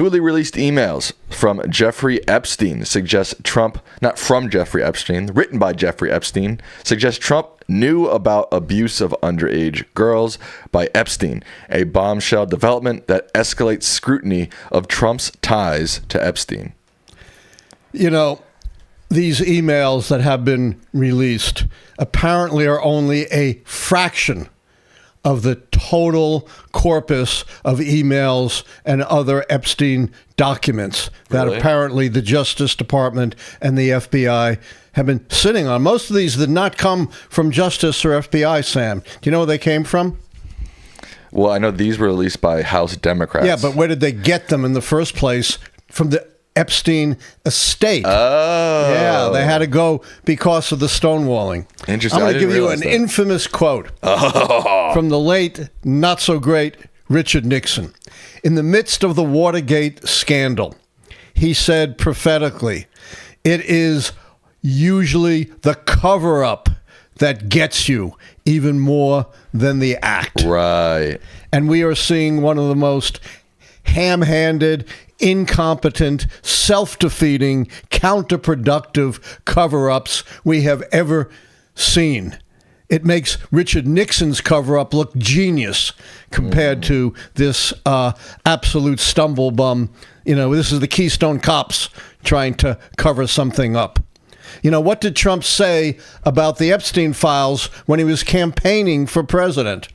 Newly released emails from Jeffrey Epstein suggest Trump, not from Jeffrey Epstein, written by Jeffrey Epstein, suggest Trump knew about abuse of underage girls by Epstein, a bombshell development that escalates scrutiny of Trump's ties to Epstein. You know, these emails that have been released apparently are only a fraction of the total corpus of emails and other Epstein documents that apparently the Justice Department and the FBI have been sitting on. Most of these did not come from Justice or FBI, Sam. Do you know where they came from? Well, I know these were released by House Democrats. Yeah, but where did they get them in the first place? From the Epstein estate. Oh. Yeah, they had to go because of the stonewalling. Interesting. I'm going to give you an infamous quote from the late, not-so-great Richard Nixon. In the midst of the Watergate scandal, he said prophetically, "It is usually the cover-up that gets you even more than the act." Right. And we are seeing one of the most ham-handed, incompetent, self-defeating, counterproductive cover-ups we have ever seen. It makes Richard Nixon's cover-up look genius compared to this absolute stumble bum. You know, this is the Keystone Cops trying to cover something up. You know, what did Trump say about the Epstein files when he was campaigning for president?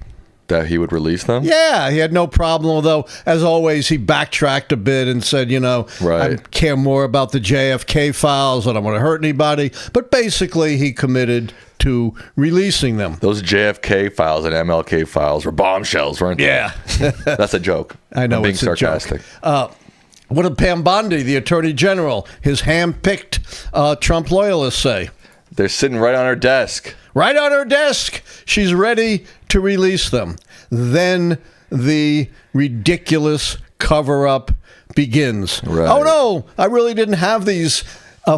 That he would release them? Yeah, he had no problem, although, as always, he backtracked a bit and said, you know, I care more about the JFK files. I don't want to hurt anybody. But basically, he committed to releasing them. Those JFK files and MLK files were bombshells, weren't they? Yeah. That's a joke. I know, I'm being it's sarcastic. A joke. What did Pam Bondi, the Attorney General, his hand-picked Trump loyalists say? They're sitting right on her desk. Right on her desk. She's ready to release them. Then the ridiculous cover-up begins. Right. Oh, no, I really didn't have these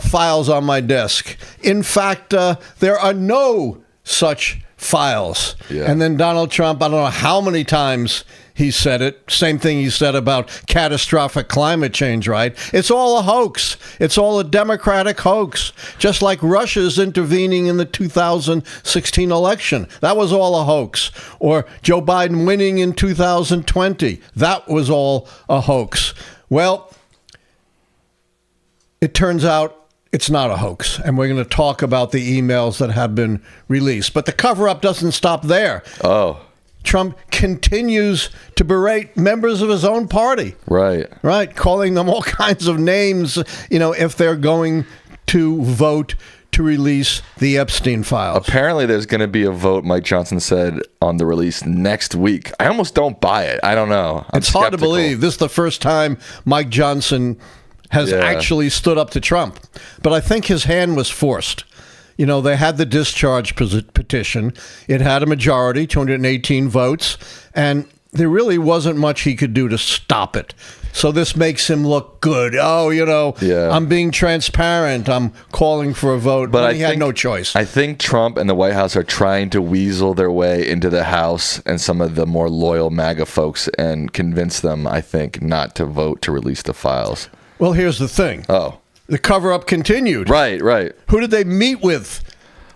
files on my desk. In fact, there are no such files. Yeah. And then Donald Trump, I don't know how many times he said it. Same thing he said about catastrophic climate change, right? It's all a hoax. It's all a Democratic hoax. Just like Russia's intervening in the 2016 election. That was all a hoax. Or Joe Biden winning in 2020. That was all a hoax. Well, it turns out it's not a hoax, and we're going to talk about the emails that have been released. But the cover-up doesn't stop there. Oh. Trump continues to berate members of his own party. Right. Right, calling them all kinds of names, you know, if they're going to vote to release the Epstein files. Apparently there's going to be a vote, Mike Johnson said, on the release next week. I almost don't buy it. I don't know. It's hard to believe. This is the first time Mike Johnson has actually stood up to Trump. But I think his hand was forced. You know, they had the discharge petition. It had a majority, 218 votes, and there really wasn't much he could do to stop it. So this makes him look good. Oh, you know, I'm being transparent. I'm calling for a vote. But he had no choice. I think Trump and the White House are trying to weasel their way into the House and some of the more loyal MAGA folks and convince them, I think, not to vote to release the files. Well, here's the thing. Oh. The cover-up continued. Right, right. Who did they meet with?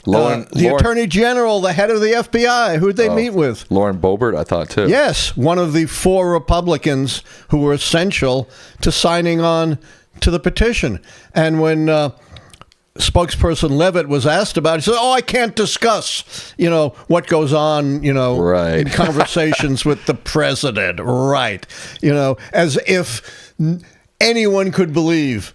The Attorney General, the head of the FBI. Who did they meet with? Lauren Boebert, I thought, too. Yes, one of the 4 Republicans who were essential to signing on to the petition. And when spokesperson Levitt was asked about it, he said, I can't discuss, you know, what goes on, you know, in conversations with the president. Right. You know, as if anyone could believe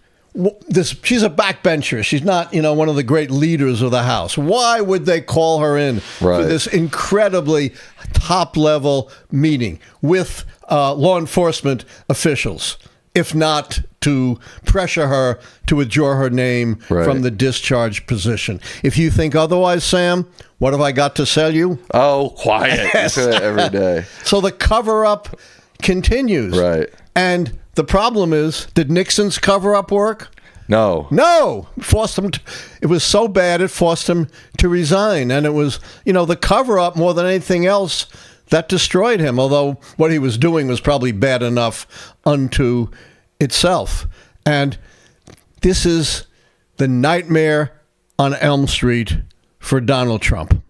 she's a backbencher. She's not, you know, one of the great leaders of the House. Why would they call her in for this incredibly top-level meeting with law enforcement officials, if not to pressure her to withdraw her name from the discharge position? If you think otherwise, Sam, what have I got to sell you? Oh, quiet. You say that every day. So the cover-up continues. Right. And the problem is, did Nixon's cover-up work? No. No. Forced him to, it was so bad it forced him to resign. And it was, you know, the cover-up more than anything else that destroyed him, although what he was doing was probably bad enough unto itself. And this is the nightmare on Elm Street for Donald Trump.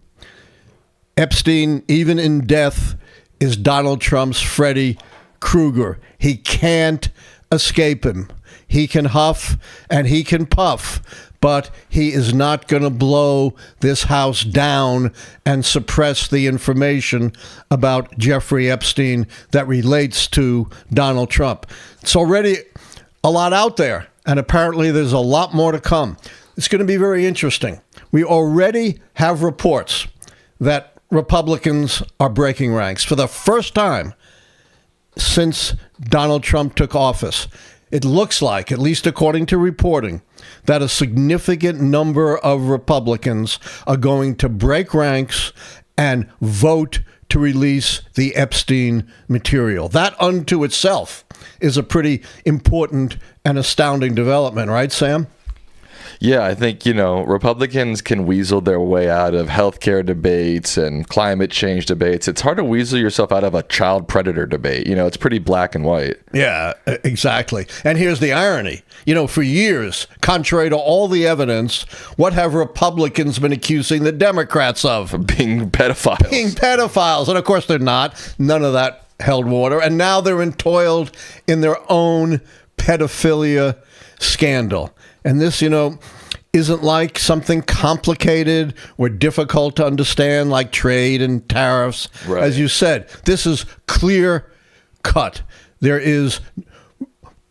Epstein, even in death, is Donald Trump's Freddy Krueger. He can't escape him. He can huff and he can puff, but he is not going to blow this house down and suppress the information about Jeffrey Epstein that relates to Donald Trump. It's already a lot out there, and apparently there's a lot more to come. It's going to be very interesting. We already have reports that Republicans are breaking ranks for the first time since Donald Trump took office. It looks like, at least according to reporting, that a significant number of Republicans are going to break ranks and vote to release the Epstein material. That unto itself is a pretty important and astounding development, right, Sam? Yeah, I think, Republicans can weasel their way out of healthcare debates and climate change debates. It's hard to weasel yourself out of a child predator debate. It's pretty black and white. Yeah, exactly. And here's the irony. For years, contrary to all the evidence, what have Republicans been accusing the Democrats of? Being pedophiles. Being pedophiles. And of course they're not. None of that held water. And now they're entoiled in their own pedophilia scandal. And this, isn't like something complicated or difficult to understand like trade and tariffs. Right. As you said, this is clear cut. There is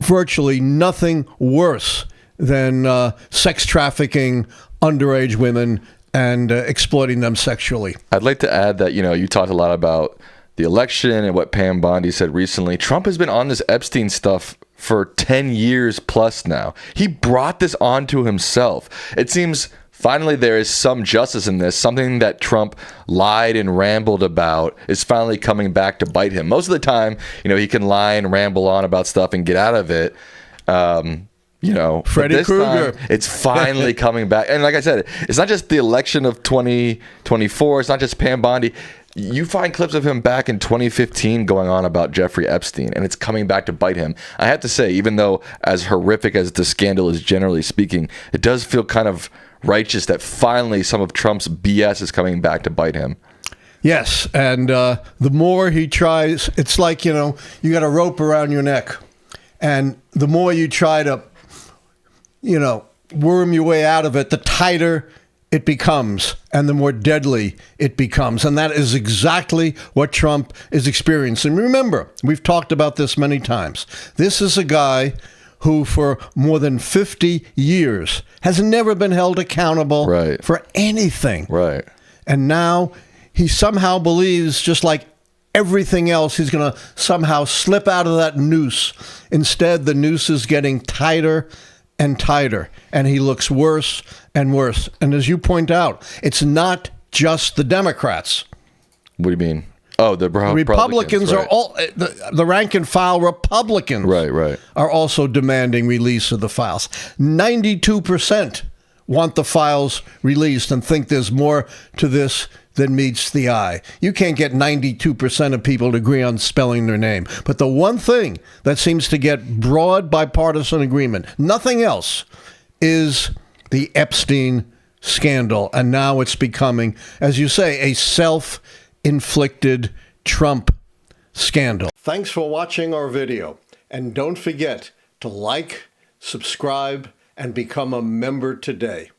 virtually nothing worse than sex trafficking underage women and exploiting them sexually. I'd like to add that, you talked a lot about the election and what Pam Bondi said recently. Trump has been on this Epstein stuff for 10 years plus now. He brought this onto himself. It seems finally there is some justice in this. Something that Trump lied and rambled about is finally coming back to bite him. Most of the time, he can lie and ramble on about stuff and get out of it. Freddy Krueger. It's finally coming back. And like I said, it's not just the election of 2024. It's not just Pam Bondi. You find clips of him back in 2015 going on about Jeffrey Epstein, and it's coming back to bite him. I have to say, even though as horrific as the scandal is generally speaking, it does feel kind of righteous that finally some of Trump's BS is coming back to bite him. Yes, and the more he tries, it's like, you got a rope around your neck, and the more you try to, worm your way out of it, the tighter it becomes and the more deadly it becomes. And that is exactly what Trump is experiencing. Remember, we've talked about this many times. This is a guy who for more than 50 years has never been held accountable for anything. Right. And now he somehow believes, just like everything else, he's going to somehow slip out of that noose. Instead, the noose is getting tighter and tighter, and he looks worse and worse. And as you point out, it's not just the Democrats. What do you mean? Oh, the Republicans right. are all the rank and file Republicans. Right. Are also demanding release of the files. 92% want the files released and think there's more to this than meets the eye. You can't get 92% of people to agree on spelling their name. But the one thing that seems to get broad bipartisan agreement, nothing else, is the Epstein scandal. And now it's becoming, as you say, a self-inflicted Trump scandal. Thanks for watching our video. And don't forget to like, subscribe, and become a member today.